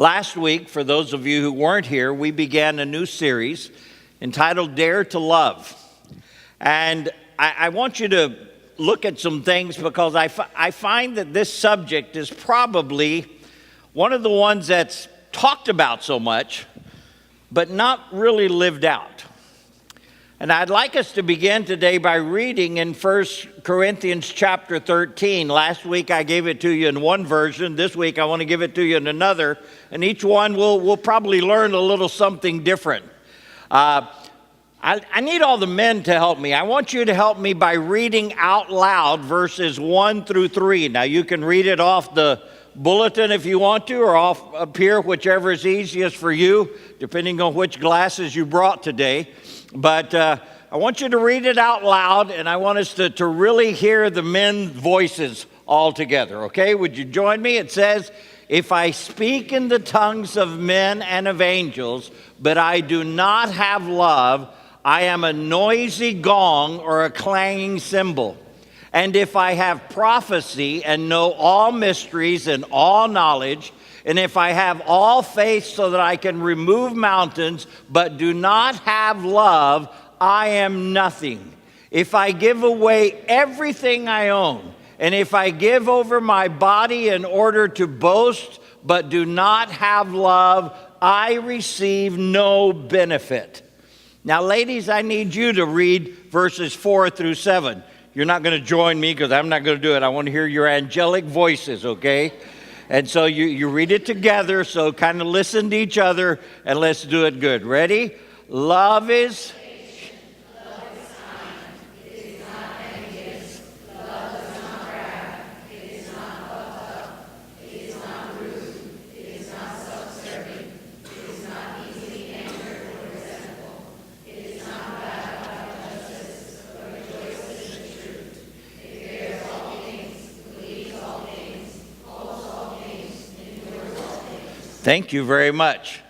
Last week, for those of you who weren't here, we began a new series entitled Dare to Love. And I want you to look at some things because I find that this subject is probably one of the ones that's talked about so much, but not really lived out. And I'd like us to begin today by reading in 1 Corinthians chapter 13. Last week I gave it to you in one version. This week I want to give it to you in another. And each one we'll probably learn a little something different. I need all the men to help me. I want you to help me by reading out loud verses 1 through 3. Now you can read it off the bulletin if you want to, or off up here, whichever is easiest for you, depending on which glasses you brought today. But I want you to read it out loud, and I want us to really hear the men's voices all together, okay? Would you join me? It says, "If I speak in the tongues of men and of angels, but I do not have love, I am a noisy gong or a clanging cymbal. And if I have prophecy and know all mysteries and all knowledge, and if I have all faith so that I can remove mountains, but do not have love, I am nothing. If I give away everything I own, and if I give over my body in order to boast, but do not have love, I receive no benefit." Now, ladies, I need you to read verses 4 through 7. You're not going to join me because I'm not going to do it. I want to hear your angelic voices, okay? And so you read it together, so kind of listen to each other, and let's do it good. Ready? Love is... Thank you very much.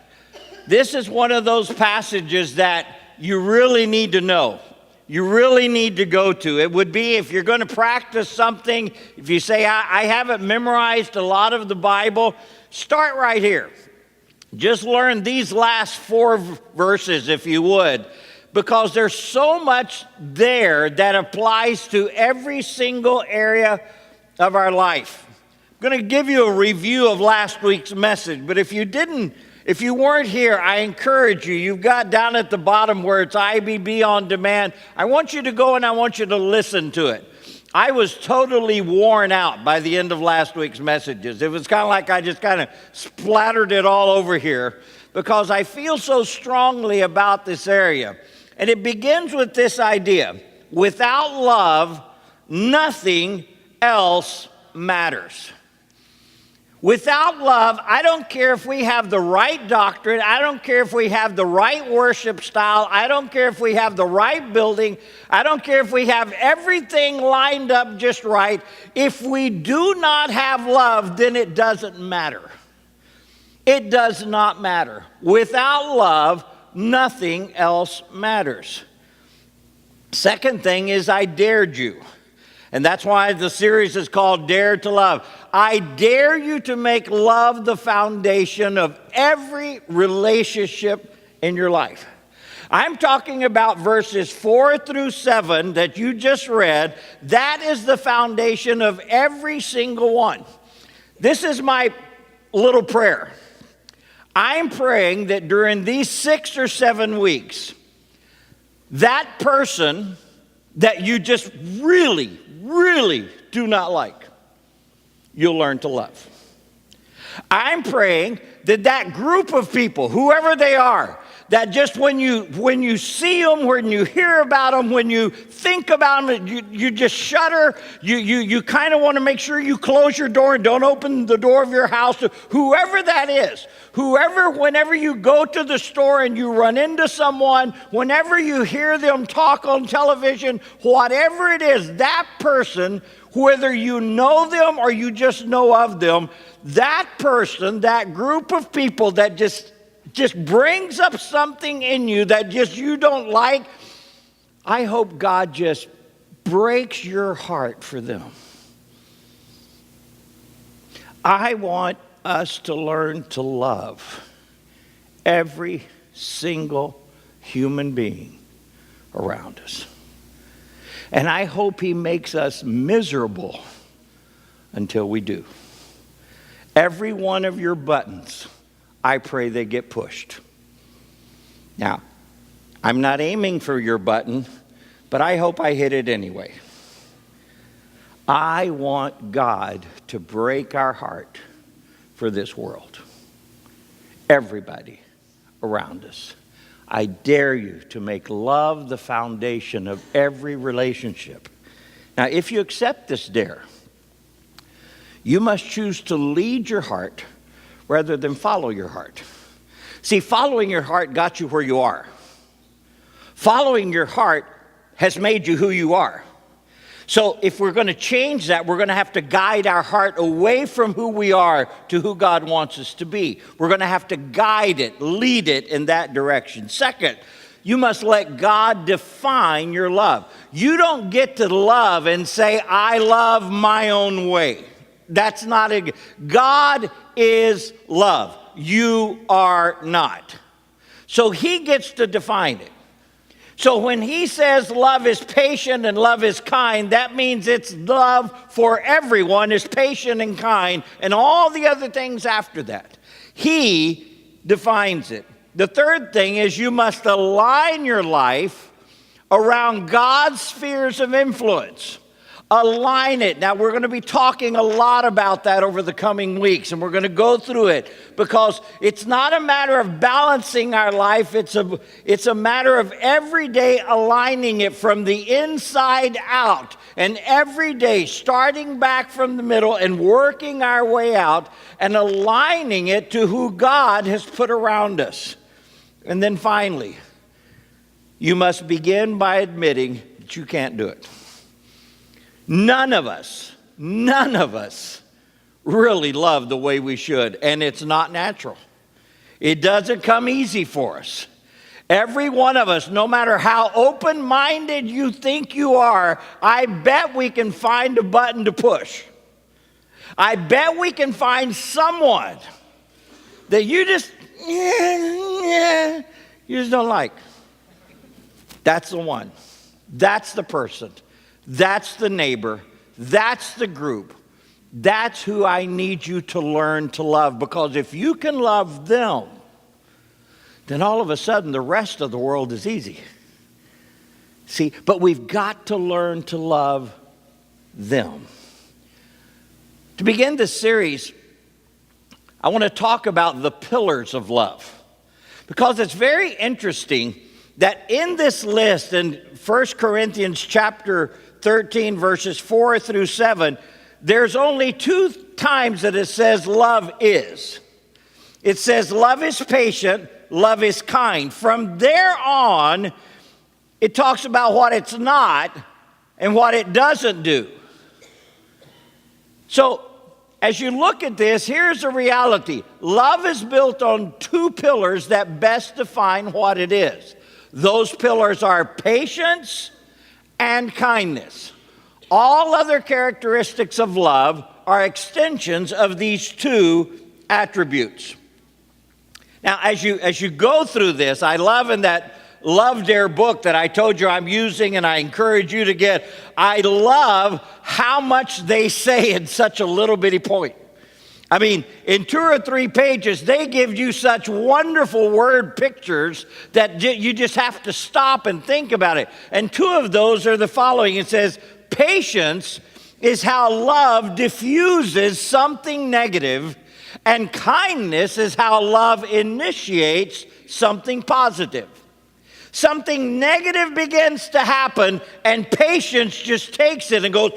This is one of those passages that you really need to know. You really need to go to. It would be if you're going to practice something, if you say, I haven't memorized a lot of the Bible, start right here. Just learn these last 4 verses if you would, because there's so much there that applies to every single area of our life. I'm going to give you a review of last week's message, but if you weren't here, I encourage you. You've got down at the bottom where it's IBB on demand. I want you to go and I want you to listen to it. I was totally worn out by the end of last week's messages. It was kind of like I just kind of splattered it all over here because I feel so strongly about this area. And it begins with this idea: without love, nothing else matters. Without love, I don't care if we have the right doctrine. I don't care if we have the right worship style. I don't care if we have the right building. I don't care if we have everything lined up just right. If we do not have love, then it doesn't matter. It does not matter. Without love, nothing else matters. Second thing is, I dared you. And that's why the series is called Dare to Love. I dare you to make love the foundation of every relationship in your life. I'm talking about verses 4 through 7 that you just read. That is the foundation of every single one. This is my little prayer. I'm praying that during these 6 or 7 weeks, that person that you just really do not like, you'll learn to love. I'm praying that group of people, whoever they are, that just when you see them, when you hear about them, when you think about them, you just shudder. You kind of want to make sure you close your door and don't open the door of your house to whoever that is. Whenever you go to the store and you run into someone, whenever you hear them talk on television, whatever it is, that person, whether you know them or you just know of them, that person, that group of people that just brings up something in you that just you don't like, I hope God just breaks your heart for them. I want us to learn to love every single human being around us. And I hope he makes us miserable until we do. Every one of your buttons, I pray they get pushed. Now, I'm not aiming for your button, but I hope I hit it anyway. I want God to break our heart for this world. Everybody around us. I dare you to make love the foundation of every relationship. Now, if you accept this dare, you must choose to lead your heart rather than follow your heart. See, following your heart got you where you are. Following your heart has made you who you are. So if we're going to change that, we're going to have to guide our heart away from who we are to who God wants us to be. We're going to have to guide it, lead it in that direction. Second, you must let God define your love. You don't get to love and say, I love my own way. That's not a... God is love. You are not. So he gets to define it. So when he says love is patient and love is kind, that means it's love for everyone is patient and kind, and all the other things after that. He defines it. The third thing is you must align your life around God's spheres of influence. Align it. Now, we're going to be talking a lot about that over the coming weeks, and we're going to go through it because it's not a matter of balancing our life. It's a matter of every day aligning it from the inside out, and every day starting back from the middle and working our way out and aligning it to who God has put around us. And then finally, you must begin by admitting that you can't do it. None of us really love the way we should, and it's not natural. It doesn't come easy for us. Every one of us, no matter how open-minded you think you are, I bet we can find a button to push. I bet we can find someone that you just don't like. That's the one. That's the person. That's the neighbor. That's the group. That's who I need you to learn to love. Because if you can love them, then all of a sudden the rest of the world is easy. See, but we've got to learn to love them. To begin this series, I want to talk about the pillars of love. Because it's very interesting that in this list in 1 Corinthians chapter 13, verses 4 through 7, there's only 2 times that it says love is. It says love is patient, love is kind. From there on, it talks about what it's not and what it doesn't do. So, as you look at this, here's the reality. Love is built on 2 pillars that best define what it is. Those pillars are patience and kindness. All other characteristics of love are extensions of these 2 attributes. Now, as you go through this, I love in that Love Dare book that I told you I'm using and I encourage you to get, I love how much they say in such a little bitty point. I mean, in 2 or 3 pages, they give you such wonderful word pictures that you just have to stop and think about it. And 2 of those are the following. It says, patience is how love diffuses something negative, and kindness is how love initiates something positive. Something negative begins to happen, and patience just takes it and goes,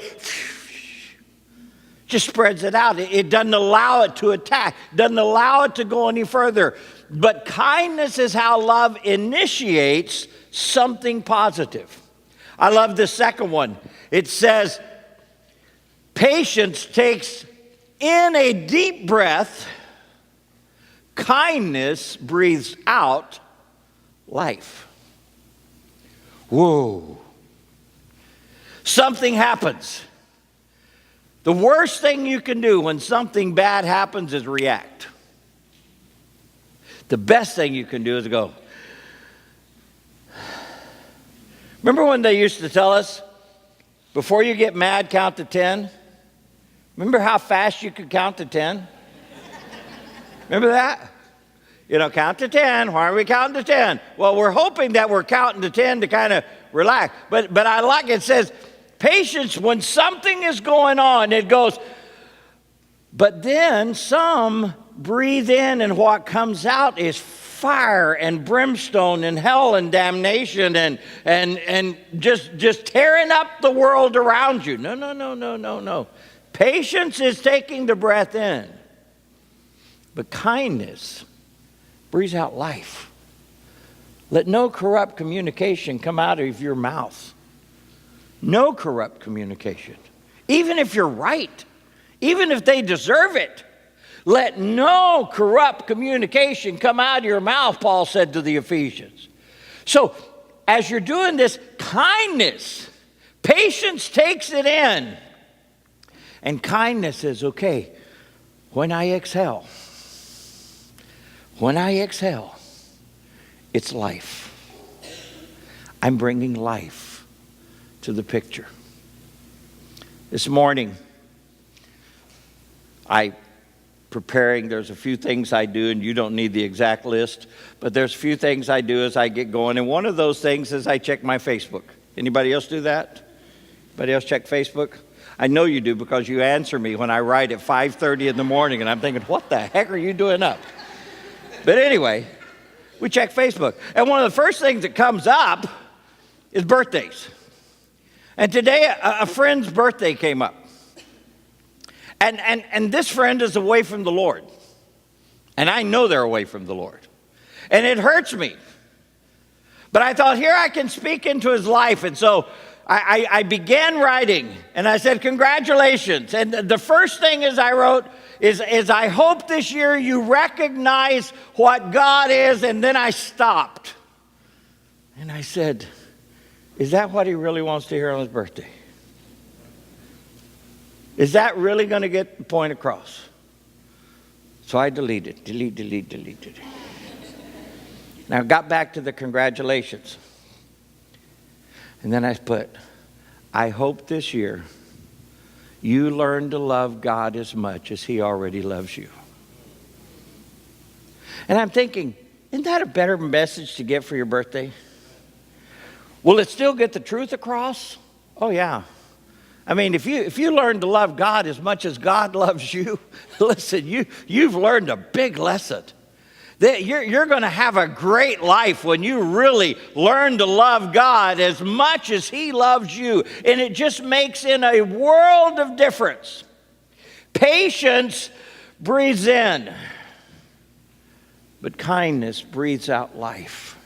just spreads it out. It doesn't allow it to attack, doesn't allow it to go any further. But kindness is how love initiates something positive. I love the second one. It says, patience takes in a deep breath, kindness breathes out life. Whoa. Something happens. The worst thing you can do when something bad happens is react. The best thing you can do is go. Remember when they used to tell us, before you get mad, count to 10? Remember how fast you could count to 10? Remember that? You know, count to 10. Why are we counting to 10? Well, we're hoping that we're counting to 10 to kind of relax. But I like it says, patience, when something is going on, it goes, but then some breathe in and what comes out is fire and brimstone and hell and damnation and just tearing up the world around you. No. Patience is taking the breath in. But kindness breathes out life. Let no corrupt communication come out of your mouth. No corrupt communication. Even if you're right, even if they deserve it, let no corrupt communication come out of your mouth, Paul said to the Ephesians. So, as you're doing this, kindness, patience takes it in. And kindness says, okay, when I exhale, it's life. I'm bringing life to the picture. This morning, there's a few things I do, and you don't need the exact list, but there's a few things I do as I get going, and one of those things is I check my Facebook. Anybody else do that? Anybody else check Facebook? I know you do because you answer me when I write at 5:30 in the morning, and I'm thinking, what the heck are you doing up? But anyway, we check Facebook, and one of the first things that comes up is birthdays. And today, a friend's birthday came up. And this friend is away from the Lord. And I know they're away from the Lord. And it hurts me. But I thought, here I can speak into his life. And so I began writing. And I said, congratulations. And the first thing is I wrote is I hope this year you recognize what God is. And then I stopped. And I said, is that what he really wants to hear on his birthday? Is that really going to get the point across? So I deleted. Now I got back to the congratulations. And then I put, I hope this year you learn to love God as much as he already loves you. And I'm thinking, isn't that a better message to get for your birthday? Will it still get the truth across? Oh, yeah. I mean, if you learn to love God as much as God loves you, listen, you've learned a big lesson. That you're going to have a great life when you really learn to love God as much as he loves you. And it just makes in a world of difference. Patience breathes in, but kindness breathes out life.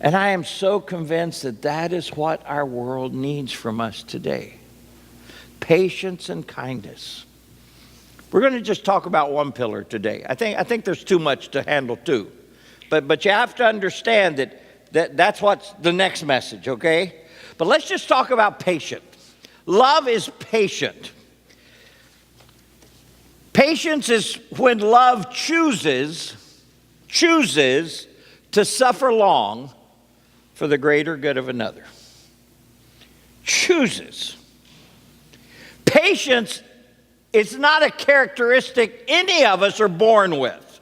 And I am so convinced that that is what our world needs from us today. Patience and kindness. We're going to just talk about one pillar today. I think there's too much to handle too. But you have to understand that's what's the next message, okay? But let's just talk about patience. Love is patient. Patience is when love chooses to suffer long for the greater good of another. Chooses. Patience is not a characteristic any of us are born with.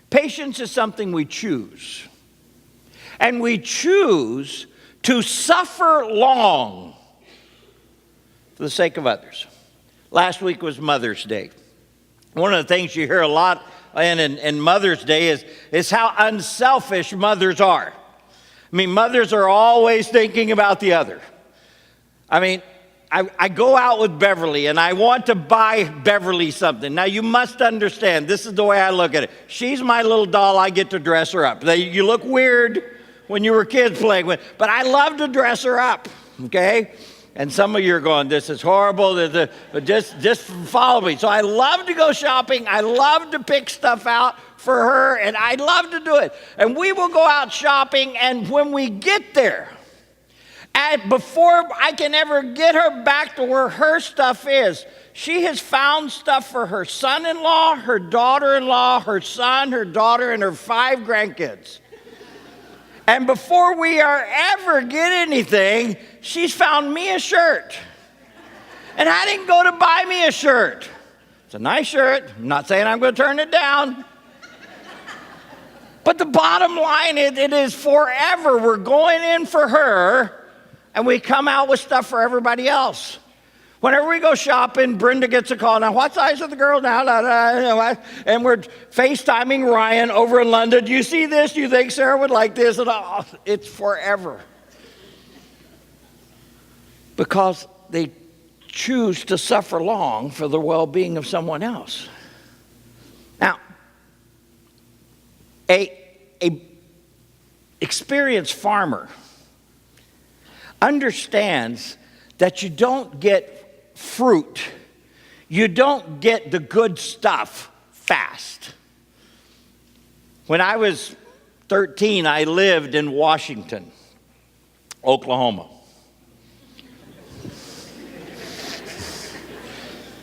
Patience is something we choose. And we choose to suffer long for the sake of others. Last week was Mother's Day. One of the things you hear a lot in Mother's Day is how unselfish mothers are. I mean, mothers are always thinking about the other. I mean, I go out with Beverly and I want to buy Beverly something. Now, you must understand, this is the way I look at it. She's my little doll. I get to dress her up. You look weird when you were kids playing with, but I love to dress her up, okay? And some of you are going, this is horrible. But just follow me. So I love to go shopping. I love to pick stuff out for her, and I love to do it. And we will go out shopping, and when we get there, And before I can ever get her back to where her stuff is, she has found stuff for her son-in-law, her daughter-in-law, her son, her daughter, and her 5 grandkids. And before we are ever get anything, she's found me a shirt. And I didn't go to buy me a shirt. It's a nice shirt. I'm not saying I'm going to turn it down. But the bottom line is, it is forever. We're going in for her, and we come out with stuff for everybody else. Whenever we go shopping, Brenda gets a call. Now, what size is the girl now? And we're FaceTiming Ryan over in London. Do you see this? Do you think Sarah would like this? And it's forever. Because they choose to suffer long for the well-being of someone else. Now, a experienced farmer understands that you don't get fruit, you don't get the good stuff fast. When I was 13, I lived in Washington, Oklahoma.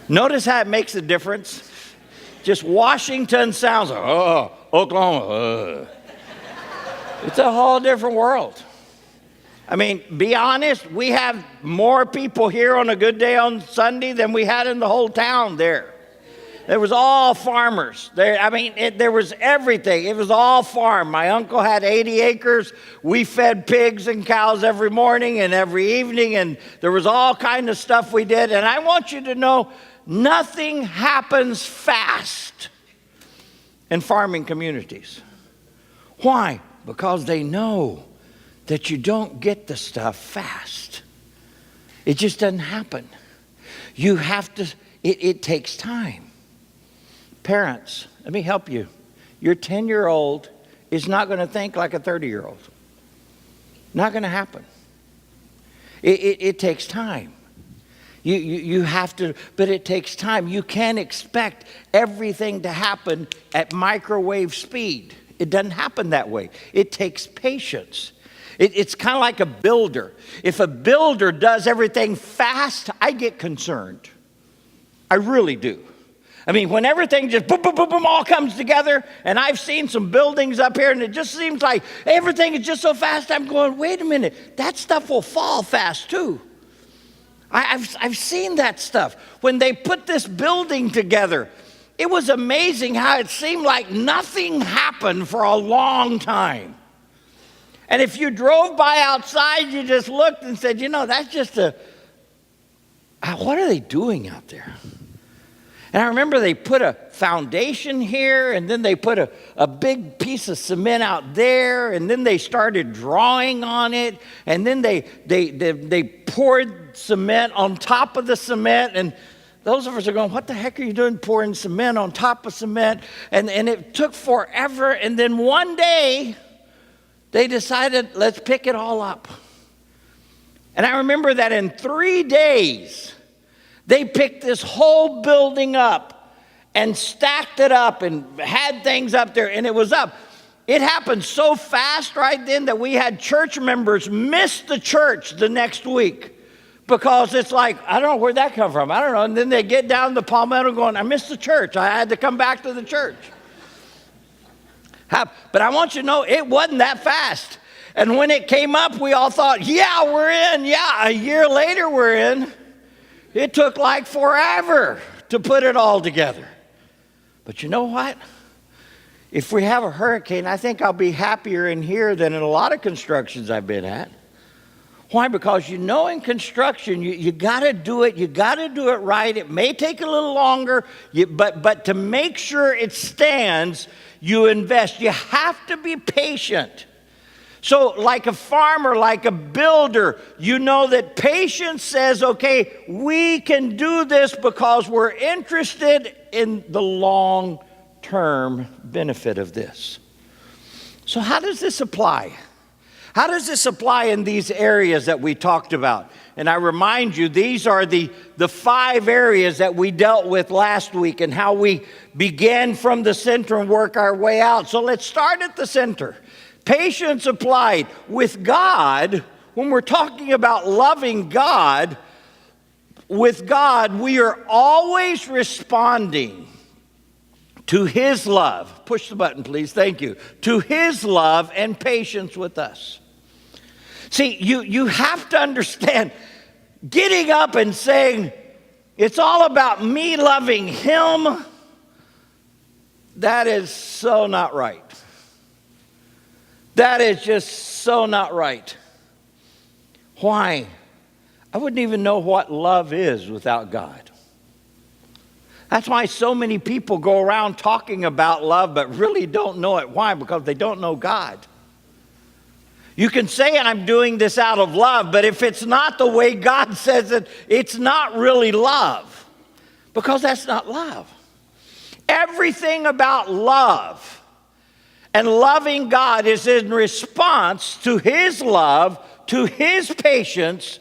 Notice how it makes a difference? Just Washington sounds like, oh, Oklahoma. It's a whole different world. I mean, be honest, we have more people here on a good day on Sunday than we had in the whole town there. There was all farmers. There was everything. It was all farm. My uncle had 80 acres. We fed pigs and cows every morning and every evening, and there was all kind of stuff we did. And I want you to know, nothing happens fast in farming communities. Why? Because they know that you don't get the stuff fast. It just doesn't happen. You have to, it takes time. Parents, let me help you. Your 10-year-old is not going to think like a 30-year-old. Not going to happen. It takes time. You have to, but it takes time. You can't expect everything to happen at microwave speed. It doesn't happen that way. It takes patience. It's kind of like a builder. If a builder does everything fast, I get concerned. I really do. I mean, when everything just boom, boom, boom, boom, all comes together, and I've seen some buildings up here, and it just seems like everything is just so fast, I'm going, wait a minute, that stuff will fall fast too. I've seen that stuff. When they put this building together, it was amazing how it seemed like nothing happened for a long time. And if you drove by outside, you just looked and said, you know, that's just what are they doing out there? And I remember they put a foundation here, and then they put a big piece of cement out there, and then they started drawing on it, and then they poured cement on top of the cement, and those of us are going, what the heck are you doing pouring cement on top of cement? And it took forever, and then one day, they decided, let's pick it all up. And I remember that in 3 days, they picked this whole building up and stacked it up and had things up there, and it was up. It happened so fast right then that we had church members miss the church the next week because it's like, I don't know where'd that come from. I don't know. And then they get down to Palmetto going, I missed the church. I had to come back to the church. But I want you to know, it wasn't that fast. And when it came up, we all thought, yeah, we're in. Yeah, a year later, we're in. It took like forever to put it all together. But you know what? If we have a hurricane, I think I'll be happier in here than in a lot of constructions I've been at. Why? Because you know in construction, you got to do it. You got to do it right. It may take a little longer, but to make sure it stands, you invest. You have to be patient. So like a farmer, like a builder, you know that patience says, okay, we can do this because we're interested in the long-term benefit of this. So how does this apply? How does this apply in these areas that we talked about? And I remind you, these are the 5 areas that we dealt with last week and how we began from the center and work our way out. So let's start at the center. Patience applied. With God, when we're talking about loving God, with God, we are always responding to His love. Push the button, please. Thank you. To His love and patience with us. See, you have to understand, getting up and saying, it's all about me loving Him, that is so not right. That is just so not right. Why? I wouldn't even know what love is without God. That's why so many people go around talking about love but really don't know it. Why? Because they don't know God. You can say I'm doing this out of love, but if it's not the way God says it, it's not really love. Because that's not love. Everything about love and loving God is in response to His love, to His patience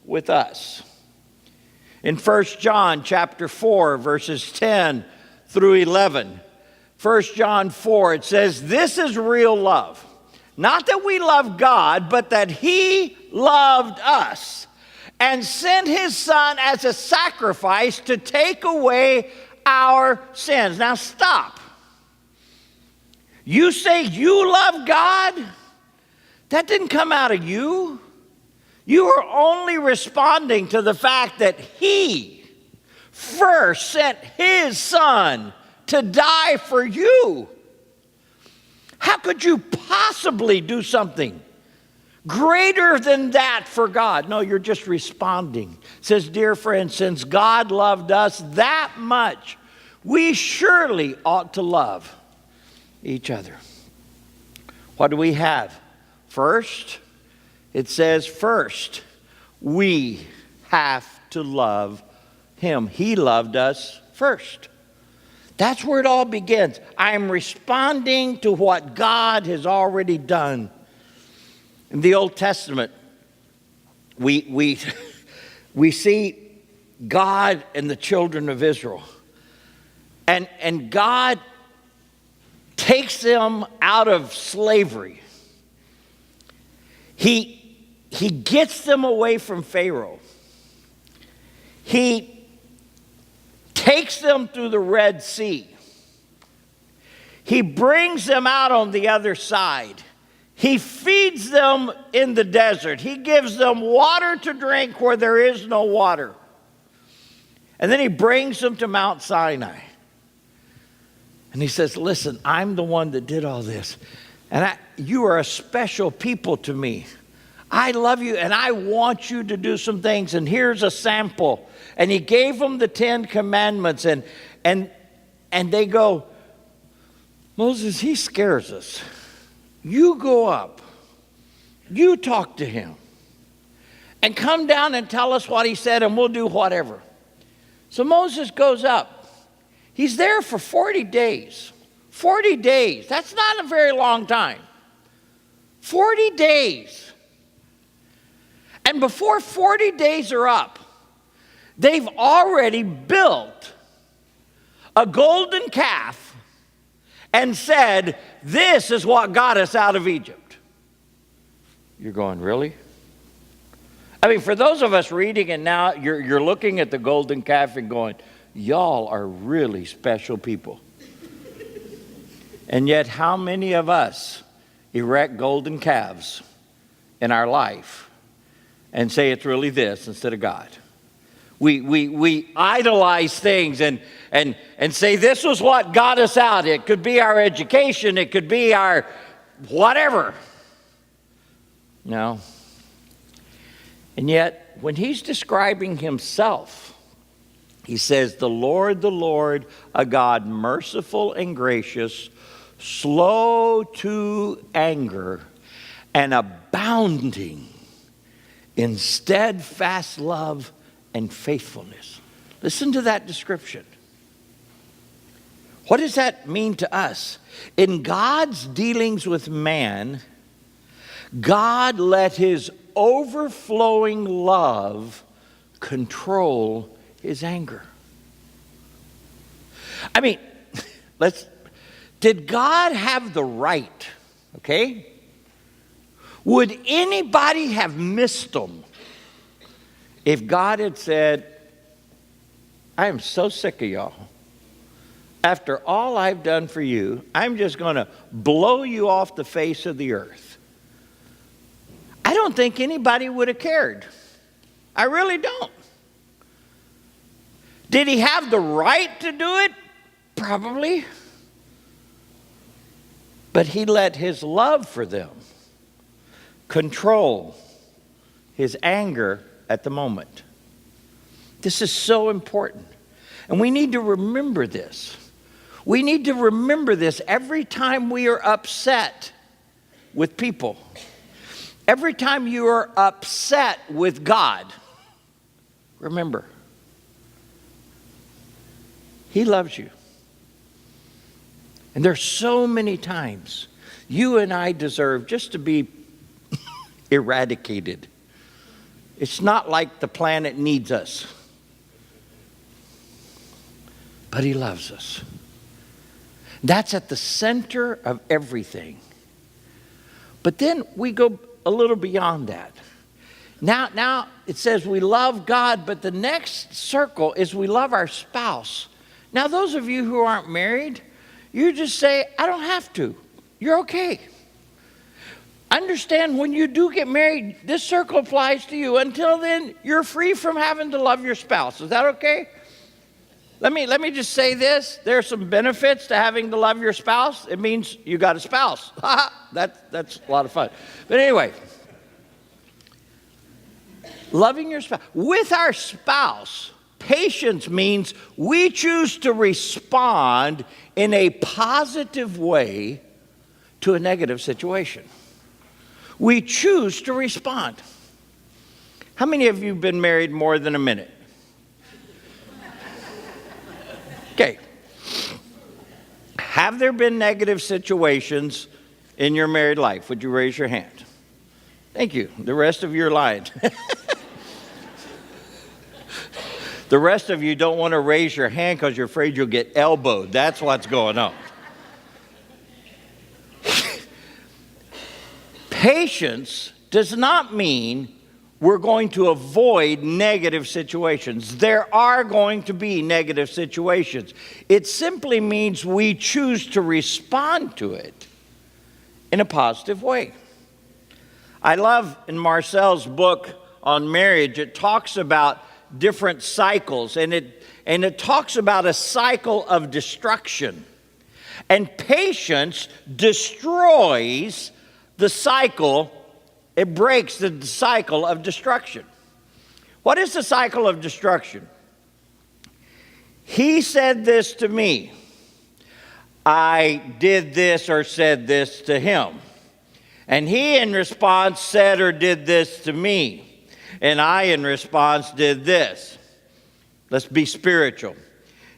with us. In 1 John chapter 4, verses 10 through 11, 1 John 4, it says, this is real love. Not that we love God, but that He loved us and sent His Son as a sacrifice to take away our sins. Now stop. You say you love God? That didn't come out of you. You are only responding to the fact that He first sent His Son to die for you. How could you possibly do something greater than that for God? No, you're just responding. It says, dear friends, since God loved us that much, we surely ought to love each other. What do we have? First, it says first, we have to love Him. He loved us first. That's where it all begins. I am responding to what God has already done. In the Old Testament, we see God and the children of Israel. And God takes them out of slavery. He gets them away from Pharaoh. He takes them through the Red Sea. He brings them out on the other side. He feeds them in the desert. He gives them water to drink where there is no water. And then He brings them to Mount Sinai. And He says, listen, I'm the one that did all this. And you are a special people to me. I love you and I want you to do some things. And here's a sample. And He gave them the 10 Commandments. And they go, Moses, he scares us. You go up. You talk to him. And come down and tell us what he said and we'll do whatever. So Moses goes up. He's there for 40 days. 40 days. That's not a very long time. 40 days. And before 40 days are up, they've already built a golden calf and said, this is what got us out of Egypt. You're going, really? I mean, for those of us reading it now, you're looking at the golden calf and going, y'all are really special people. And yet, how many of us erect golden calves in our life and say it's really this instead of God? We idolize things and say this was what got us out. It could be our education. It could be our whatever. No. And yet, when He's describing Himself, He says, the Lord, a God merciful and gracious, slow to anger, and abounding in steadfast love and faithfulness. Listen to that description. What does that mean to us? In God's dealings with man, God let His overflowing love control His anger. I mean, did God have the right, okay? Would anybody have missed them if God had said, I am so sick of y'all. After all I've done for you, I'm just going to blow you off the face of the earth? I don't think anybody would have cared. I really don't. Did he have the right to do it? Probably. But he let his love for them control his anger at the moment. This is so important. And we need to remember this. We need to remember this every time we are upset with people. Every time you are upset with God, remember, he loves you. And there's so many times you and I deserve just to be eradicated. It's not like the planet needs us. But he loves us. That's at the center of everything. But then we go a little beyond that. Now it says we love God, but the next circle is we love our spouse. Now those of you who aren't married, you just say, I don't have to. You're okay. Understand, when you do get married, this circle applies to you. Until then, you're free from having to love your spouse. Is that okay? Let me just say this. There are some benefits to having to love your spouse. It means you got a spouse. That's a lot of fun. But anyway, loving your spouse. With our spouse, patience means we choose to respond in a positive way to a negative situation. We choose to respond. How many of you have been married more than a minute? Okay. Have there been negative situations in your married life? Would you raise your hand? Thank you. The rest of you are lying. The rest of you don't want to raise your hand because you're afraid you'll get elbowed. That's what's going on. Patience does not mean we're going to avoid negative situations. There are going to be negative situations. It simply means we choose to respond to it in a positive way. I love in Marcel's book on marriage, it talks about different cycles, and it talks about a cycle of destruction. And patience destroys the cycle. It breaks the cycle of destruction. What is the cycle of destruction? He said this to me. I did this or said this to him. And he in response said or did this to me. And I in response did this. Let's be spiritual.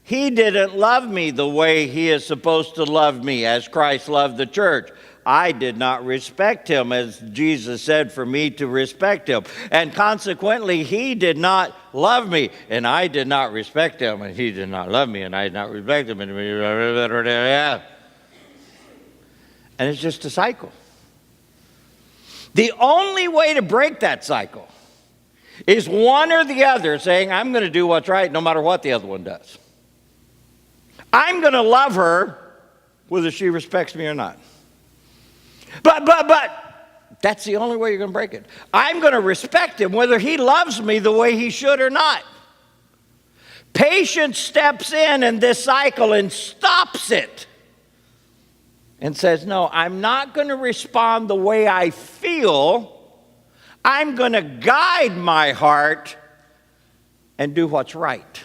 He didn't love me the way he is supposed to love me, as Christ loved the church. I did not respect him as Jesus said for me to respect him. And consequently, he did not love me, and I did not respect him, and he did not love me, and I did not respect him. And it's just a cycle. The only way to break that cycle is one or the other saying, I'm going to do what's right no matter what the other one does. I'm going to love her whether she respects me or not. But, that's the only way you're going to break it. I'm going to respect him whether he loves me the way he should or not. Patience steps in this cycle and stops it and says, no, I'm not going to respond the way I feel. I'm going to guide my heart and do what's right,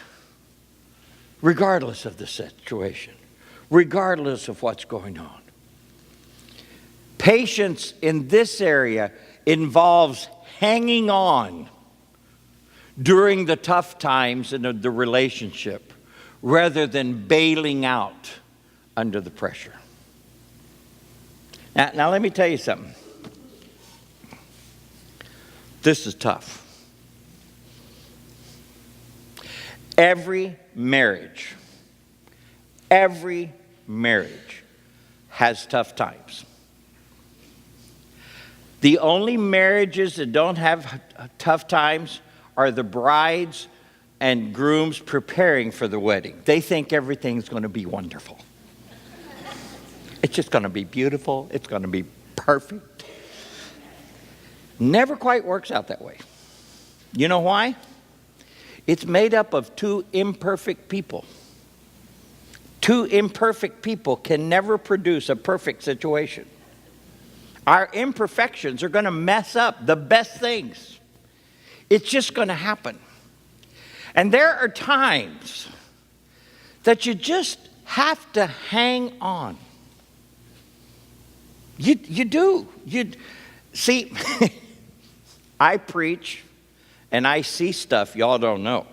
regardless of the situation, regardless of what's going on. Patience in this area involves hanging on during the tough times in the relationship rather than bailing out under the pressure. Now let me tell you something. This is tough. Every marriage has tough times. The only marriages that don't have tough times are the brides and grooms preparing for the wedding. They think everything's going to be wonderful. It's just going to be beautiful. It's going to be perfect. Never quite works out that way. You know why? It's made up of two imperfect people. Two imperfect people can never produce a perfect situation. Our imperfections are going to mess up the best things. It's just going to happen. And there are times that you just have to hang on. You do. See, I preach and I see stuff y'all don't know.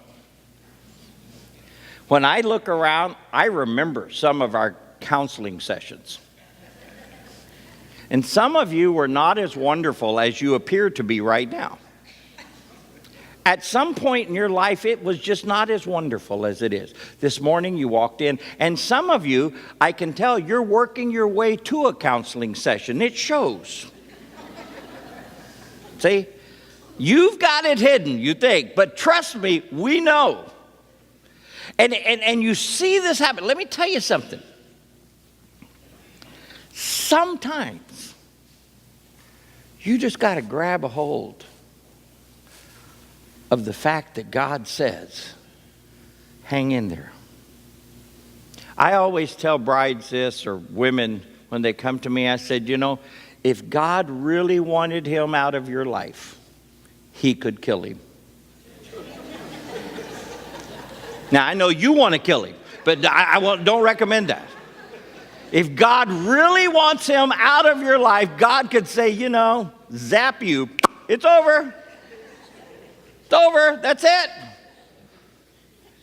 When I look around, I remember some of our counseling sessions. And some of you were not as wonderful as you appear to be right now. At some point in your life, it was just not as wonderful as it is. This morning you walked in, and some of you, I can tell, you're working your way to a counseling session. It shows. See? You've got it hidden, you think, but trust me, we know. And you see this happen. Let me tell you something. Sometimes you just got to grab a hold of the fact that God says, hang in there. I always tell brides this, or women when they come to me, I said, you know, if God really wanted him out of your life, he could kill him. Now, I know you want to kill him, but don't recommend that. If God really wants him out of your life, God could say, you know, zap you. It's over. It's over. That's it.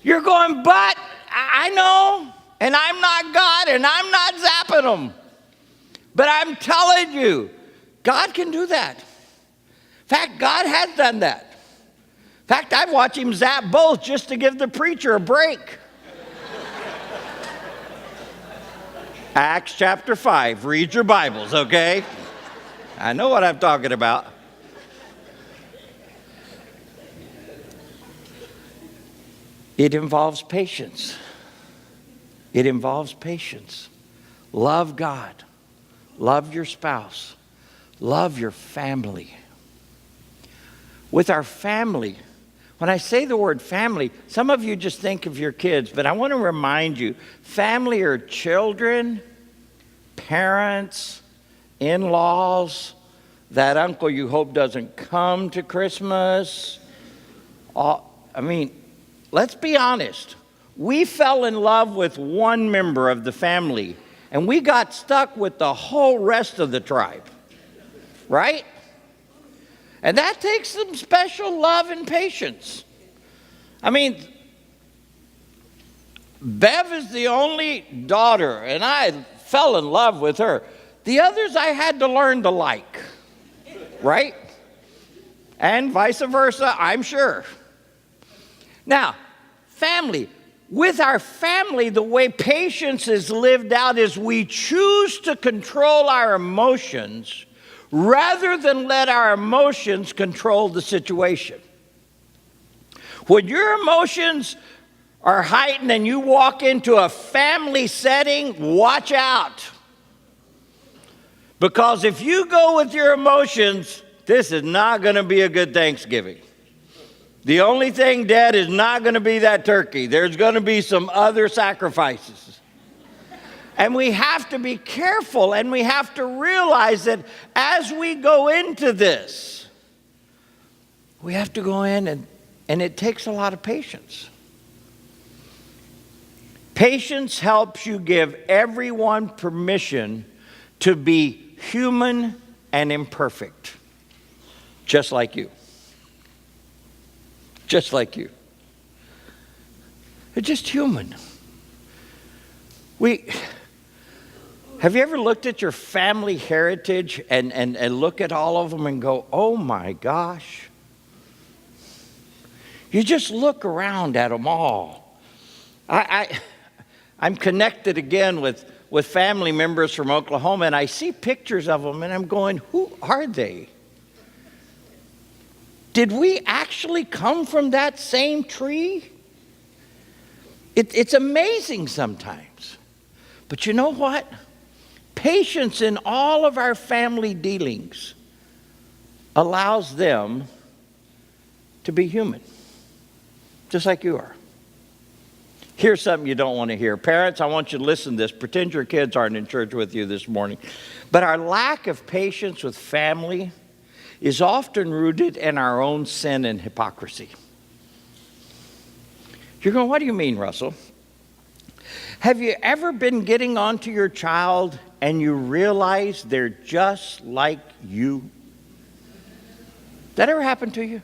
You're going, but I know, and I'm not God, and I'm not zapping him. But I'm telling you, God can do that. In fact, God has done that. In fact, I've watched him zap both just to give the preacher a break. Acts chapter 5. Read your Bibles, okay? I know what I'm talking about. It involves patience. It involves patience. Love God. Love your spouse. Love your family. With our family, when I say the word family, some of you just think of your kids, but I want to remind you, family are children, parents, in-laws, that uncle you hope doesn't come to Christmas. Let's be honest. We fell in love with one member of the family, and we got stuck with the whole rest of the tribe, right? And that takes some special love and patience. I mean, Bev is the only daughter, and I fell in love with her. The others I had to learn to like, right? And vice versa, I'm sure. Now, family. With our family, the way patience is lived out is we choose to control our emotions rather than let our emotions control the situation. When your emotions are heightened and you walk into a family setting, watch out. Because if you go with your emotions, this is not going to be a good Thanksgiving. The only thing dead is not going to be that turkey. There's going to be some other sacrifices. And we have to be careful, and we have to realize that as we go into this, we have to go in, and it takes a lot of patience. Patience helps you give everyone permission to be human and imperfect, just like you. Just like you. They're just human. Have you ever looked at your family heritage and look at all of them and go, oh my gosh? You just look around at them all. I'm connected again with with family members from Oklahoma, and I see pictures of them, and I'm going, who are they? Did we actually come from that same tree? It's amazing sometimes. But you know what? Patience in all of our family dealings allows them to be human, just like you are. Here's something you don't want to hear. Parents, I want you to listen to this. Pretend your kids aren't in church with you this morning. But our lack of patience with family is often rooted in our own sin and hypocrisy. You're going, what do you mean, Russell? Have you ever been getting onto your child and you realize they're just like you? That ever happened to you?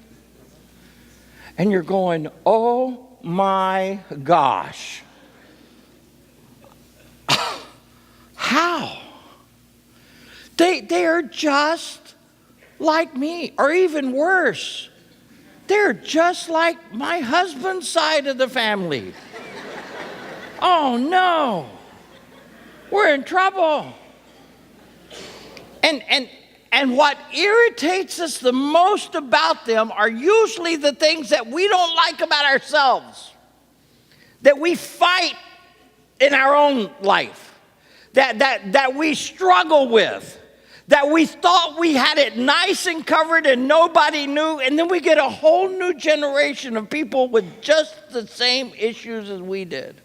And you're going, oh my gosh. How? They are just like me, or even worse. They're just like my husband's side of the family. Oh no, we're in trouble. And what irritates us the most about them are usually the things that we don't like about ourselves, that we fight in our own life, that we struggle with, that we thought we had it nice and covered and nobody knew, and then we get a whole new generation of people with just the same issues as we did.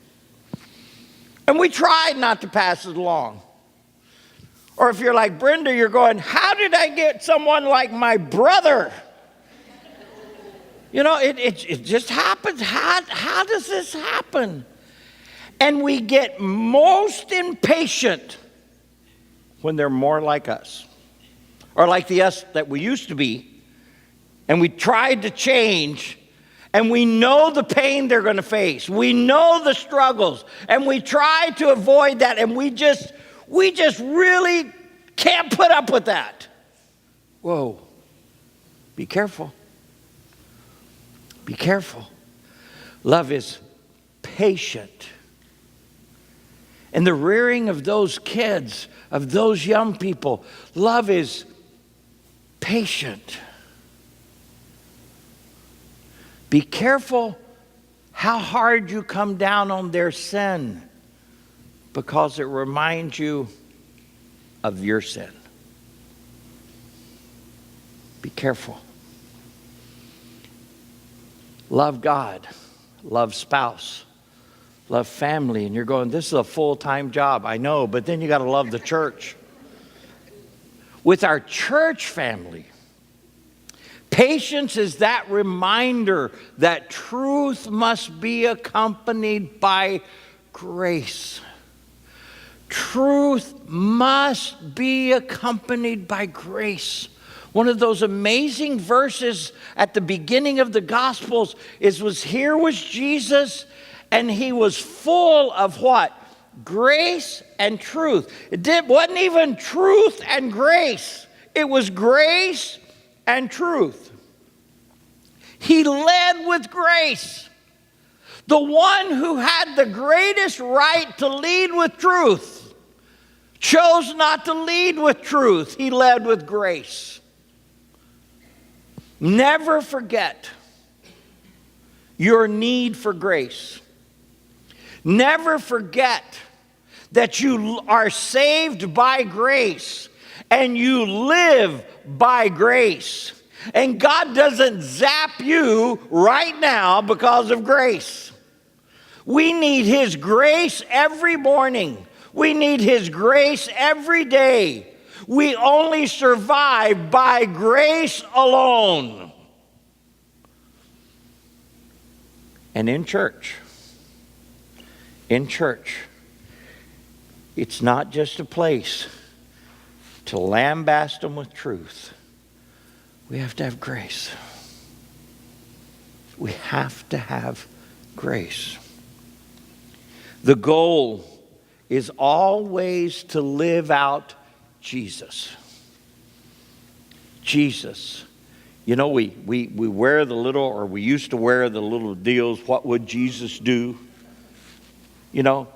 And we tried not to pass it along. Or if you're like Brenda, you're going, how did I get someone like my brother? You know, it just happens. How does this happen? And we get most impatient when they're more like us, or like the us that we used to be, and we tried to change, and we know the pain they're going to face. We know the struggles, and we try to avoid that, and we just really can't put up with that. Whoa, be careful. Be careful. Love is patient. And the rearing of those kids, of those young people, love is patient. Be careful how hard you come down on their sin, because it reminds you of your sin. Be careful. Love God, love spouse, love family. And you're going, this is a full-time job. I know, but then you got to love the church. With our church family, patience is that reminder that truth must be accompanied by grace. Truth must be accompanied by grace. One of those amazing verses at the beginning of the Gospels here was Jesus, and he was full of what? Grace and truth. Wasn't even truth and grace. It was grace and truth. He led with grace. The one who had the greatest right to lead with truth chose not to lead with truth. He led with grace. Never forget your need for grace. Never forget that you are saved by grace and you live by grace. And God doesn't zap you right now because of grace. We need His grace every morning. We need His grace every day. We only survive by grace alone. And in church, it's not just a place to lambast them with truth. We have to have grace. We have to have grace. The goal is always to live out Jesus. Jesus. You know, we wear the little, or we used to wear the little deals, what would Jesus do? You know,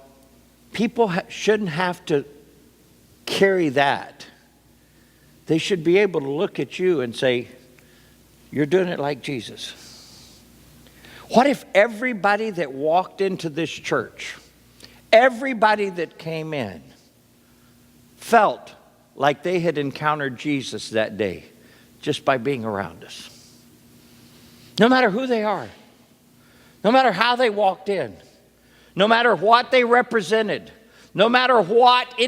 people shouldn't have to carry that. They should be able to look at you and say, you're doing it like Jesus. What if everybody that walked into this church, everybody that came in, felt like they had encountered Jesus that day just by being around us? No matter who they are, no matter how they walked in, no matter what they represented, no matter what,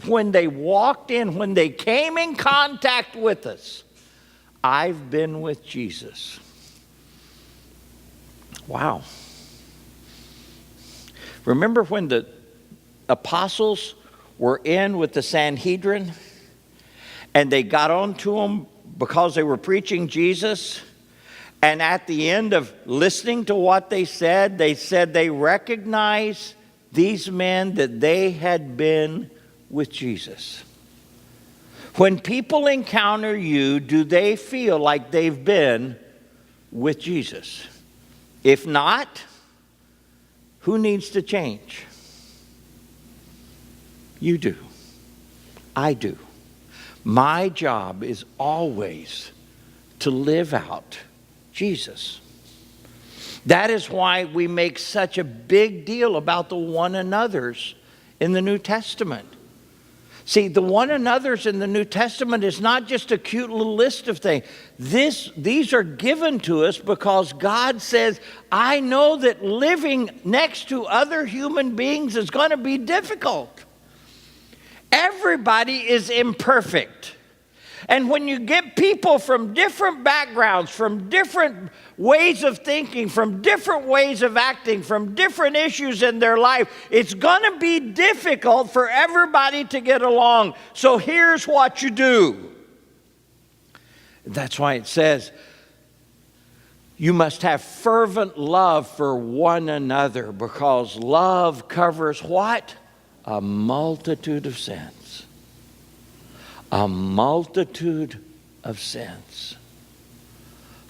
when they walked in, when they came in contact with us, I've been with Jesus. Wow. Remember when the apostles were in with the Sanhedrin and they got on to them because they were preaching Jesus? And at the end of listening to what they said they recognized these men that they had been with Jesus. When people encounter you, do they feel like they've been with Jesus? If not, who needs to change? You do. I do. My job is always to live out Jesus. That is why we make such a big deal about the one another's in the New Testament. See, the one another's in the New Testament is not just a cute little list of things. These are given to us because God says, I know that living next to other human beings is going to be difficult. Everybody is imperfect. And when you get people from different backgrounds, from different ways of thinking, from different ways of acting, from different issues in their life, it's going to be difficult for everybody to get along. So here's what you do. That's why it says, you must have fervent love for one another, because love covers what? A multitude of sins. A multitude of sins.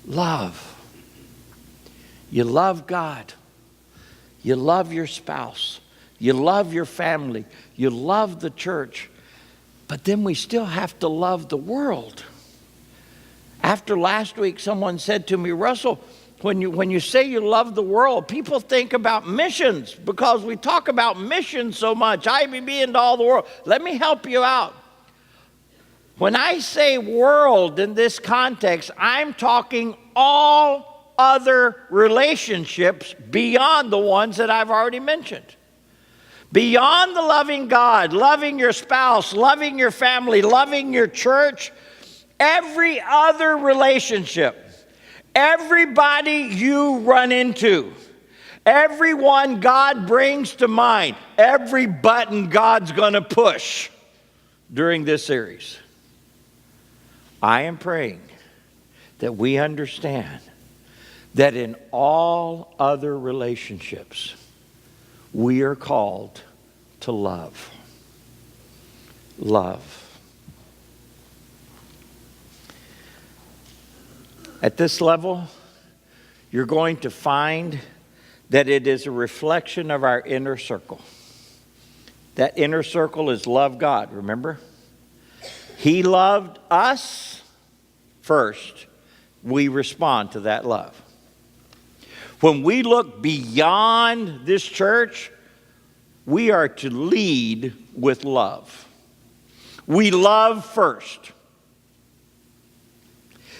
Love. You love God. You love your spouse. You love your family. You love the church. But then we still have to love the world. After last week, someone said to me, Russell, when you say you love the world, people think about missions because we talk about missions so much. IBB into all the world. Let me help you out. When I say world in this context, I'm talking all other relationships beyond the ones that I've already mentioned. Beyond the loving God, loving your spouse, loving your family, loving your church, every other relationship, everybody you run into, everyone God brings to mind, every button God's going to push during this series. I am praying that we understand that in all other relationships, we are called to love. Love. At this level, you're going to find that it is a reflection of our inner circle. That inner circle is love God, remember? He loved us first. We respond to that love. When we look beyond this church, we are to lead with love. We love first.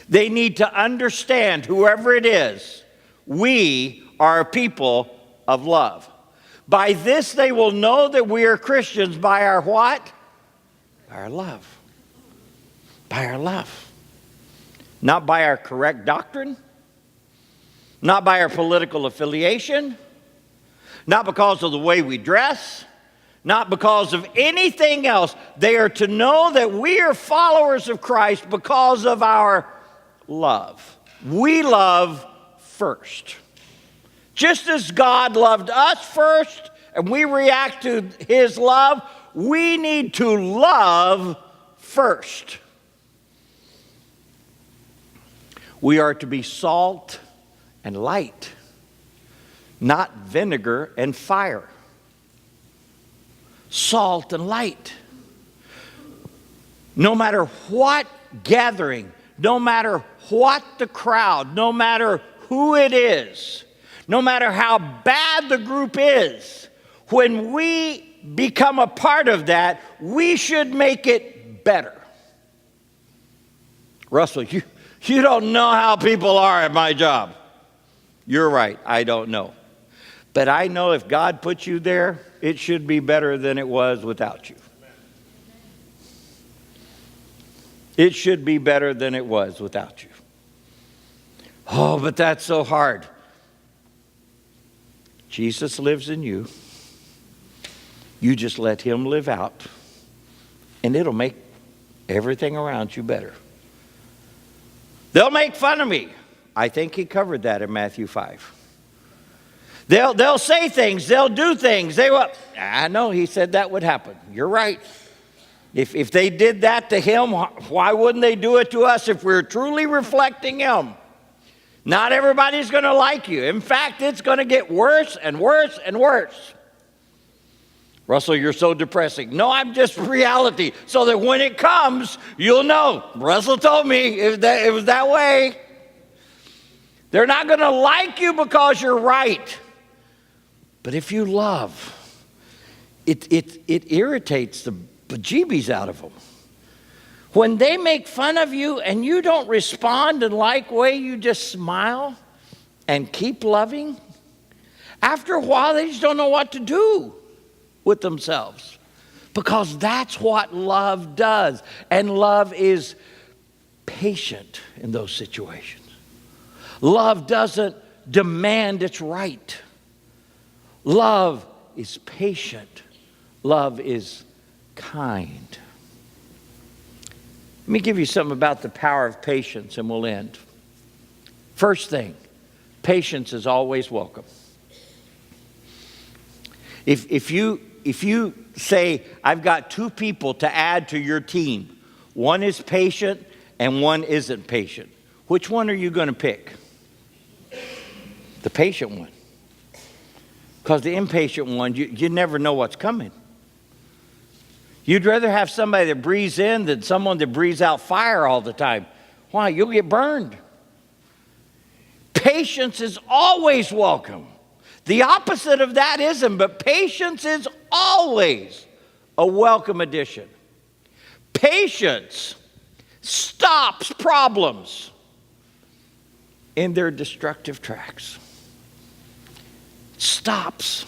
They need to understand, whoever it is, we are a people of love. By this they will know that we are Christians, by our what? By our love. By our love. Not by our correct doctrine. Not by our political affiliation. Not because of the way we dress. Not because of anything else. They are to know that we are followers of Christ because of our love. We love first. Just as God loved us first and we react to His love, we need to love first. We are to be salt and light, not vinegar and fire. salt and light. No matter what gathering, no matter what the crowd, no matter who it is, no matter how bad the group is, when we become a part of that, we should make it better. Russell, you don't know how people are at my job. You're right, I don't know. But I know if God put you there, it should be better than it was without you. It should be better than it was without you. Oh, but that's so hard. Jesus lives in you. You just let him live out, and it'll make everything around you better. They'll make fun of me. I think he covered that in Matthew 5. They'll say things. They'll do things. I know he said that would happen. You're right. If they did that to him, why wouldn't they do it to us if we're truly reflecting him? Not everybody's going to like you. In fact, it's going to get worse and worse and worse. Russell, you're so depressing. No, I'm just reality. So that when it comes, you'll know. Russell told me it was that way. They're not going to like you because you're right. But if you love, it irritates the bejeebies out of them. When they make fun of you and you don't respond in like way, you just smile and keep loving. After a while, they just don't know what to do with themselves, because that's what love does. And love is patient in those situations. Love doesn't demand its right. Love is patient. Love is kind. Let me give you something about the power of patience and we'll end. First thing, patience is always welcome. If you say, I've got two people to add to your team, one is patient and one isn't patient, which one are you going to pick? The patient one. Because the impatient one, you never know what's coming. You'd rather have somebody that breathes in than someone that breathes out fire all the time. Why? You'll get burned. Patience is always welcome. The opposite of that isn't, but patience is always a welcome addition. Patience stops problems in their destructive tracks. Stops.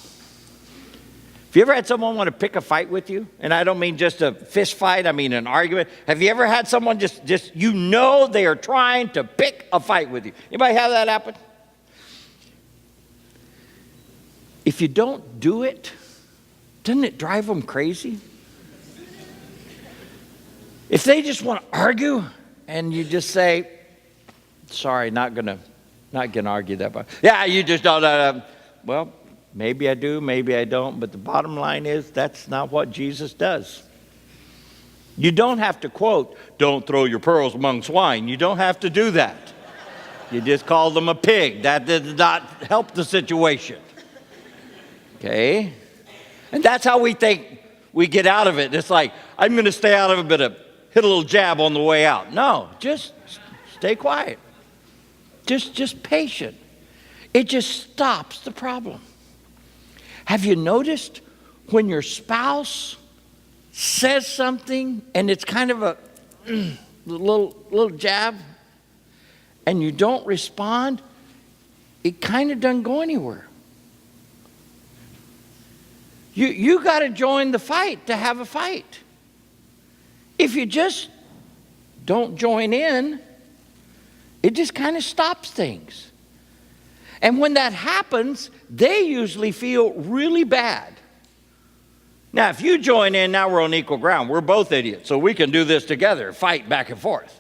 Have you ever had someone want to pick a fight with you? And I don't mean just a fist fight, I mean an argument. Have you ever had someone just they are trying to pick a fight with you? Anybody have that happen? If you don't do it, doesn't it drive them crazy? If they just want to argue and you just say, sorry, not gonna argue that much. Yeah, you just don't. Well, maybe I do, maybe I don't, but the bottom line is that's not what Jesus does. You don't have to quote, don't throw your pearls among swine. You don't have to do that. You just call them a pig. That did not help the situation. Okay? And that's how we think we get out of it. It's like, I'm going to stay out of it, but hit a little jab on the way out. No, just stay quiet. Just patient. It just stops the problem. Have you noticed when your spouse says something and it's kind of a little jab and you don't respond, it kind of doesn't go anywhere. You got to join the fight to have a fight. If you just don't join in, it just kind of stops things. And when that happens, they usually feel really bad. Now, if you join in, now we're on equal ground. We're both idiots, so we can do this together, fight back and forth.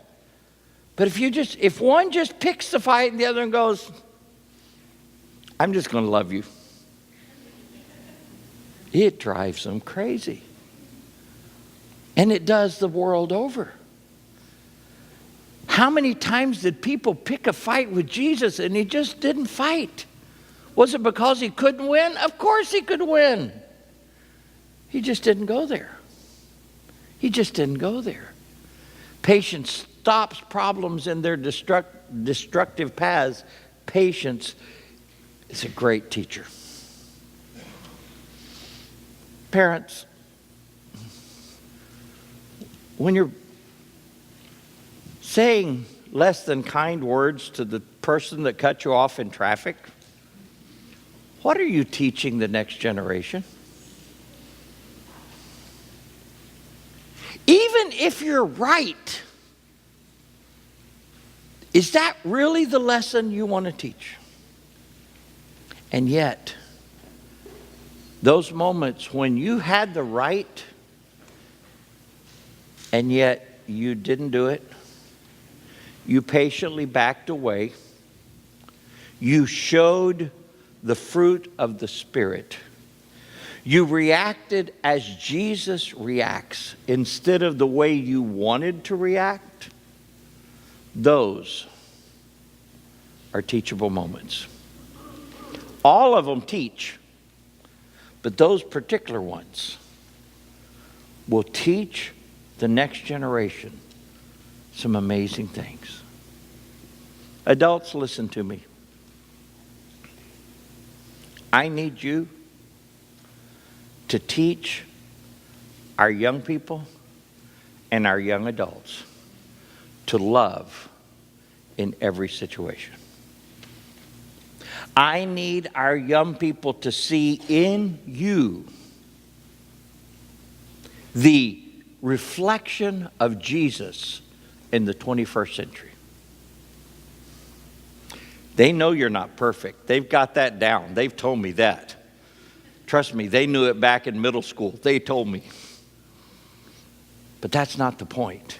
But if one just picks the fight and the other one goes, I'm just going to love you, it drives them crazy. And it does the world over. How many times did people pick a fight with Jesus and he just didn't fight? Was it because he couldn't win? Of course he could win. He just didn't go there. He just didn't go there. Patience stops problems in their destructive paths. Patience is a great teacher. Parents, when you're saying less than kind words to the person that cut you off in traffic, what are you teaching the next generation? Even if you're right, is that really the lesson you want to teach? And yet, those moments when you had the right and yet you didn't do it, you patiently backed away, you showed the fruit of the Spirit. You reacted as Jesus reacts instead of the way you wanted to react. Those are teachable moments. All of them teach, but those particular ones will teach the next generation some amazing things. Adults, listen to me. I need you to teach our young people and our young adults to love in every situation. I need our young people to see in you the reflection of Jesus in the 21st century. They know you're not perfect. They've got that down. They've told me that. Trust me, they knew it back in middle school. They told me. But that's not the point.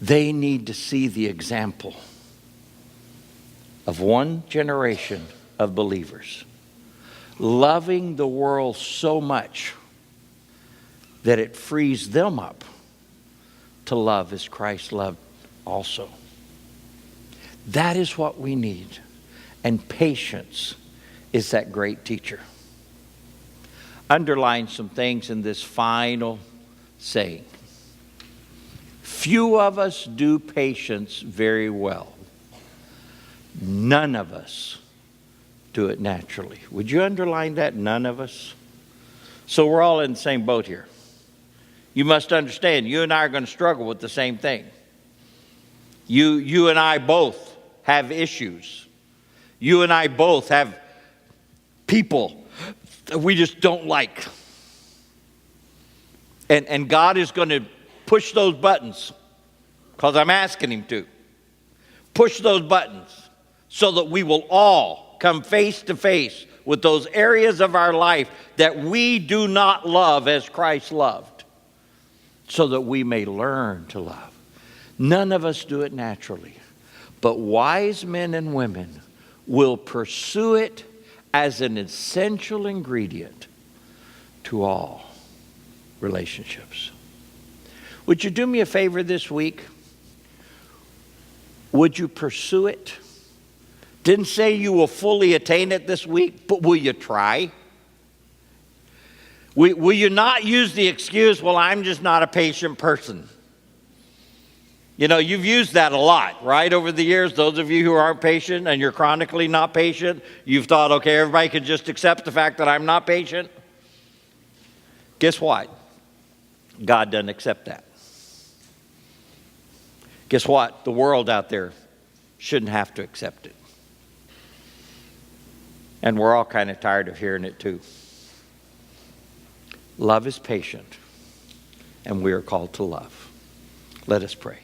They need to see the example of one generation of believers loving the world so much that it frees them up to love as Christ loved also. That is what we need. And patience is that great teacher. Underline some things in this final saying. Few of us do patience very well. None of us do it naturally. Would you underline that? None of us. So we're all in the same boat here. You must understand, you and I are going to struggle with the same thing. You and I both have issues. You and I both have people that we just don't like. And God is going to push those buttons, because I'm asking him to. Push those buttons so that we will all come face to face with those areas of our life that we do not love as Christ loved, so that we may learn to love. None of us do it naturally, but wise men and women will pursue it as an essential ingredient to all relationships. Would you do me a favor this week? Would you pursue it? Didn't say you will fully attain it this week, but will you try? Will you not use the excuse, well, I'm just not a patient person? You know, you've used that a lot, right, over the years. Those of you who aren't patient and you're chronically not patient, you've thought, okay, everybody can just accept the fact that I'm not patient. Guess what? God doesn't accept that. Guess what? The world out there shouldn't have to accept it. And we're all kind of tired of hearing it too. Love is patient, and we are called to love. Let us pray.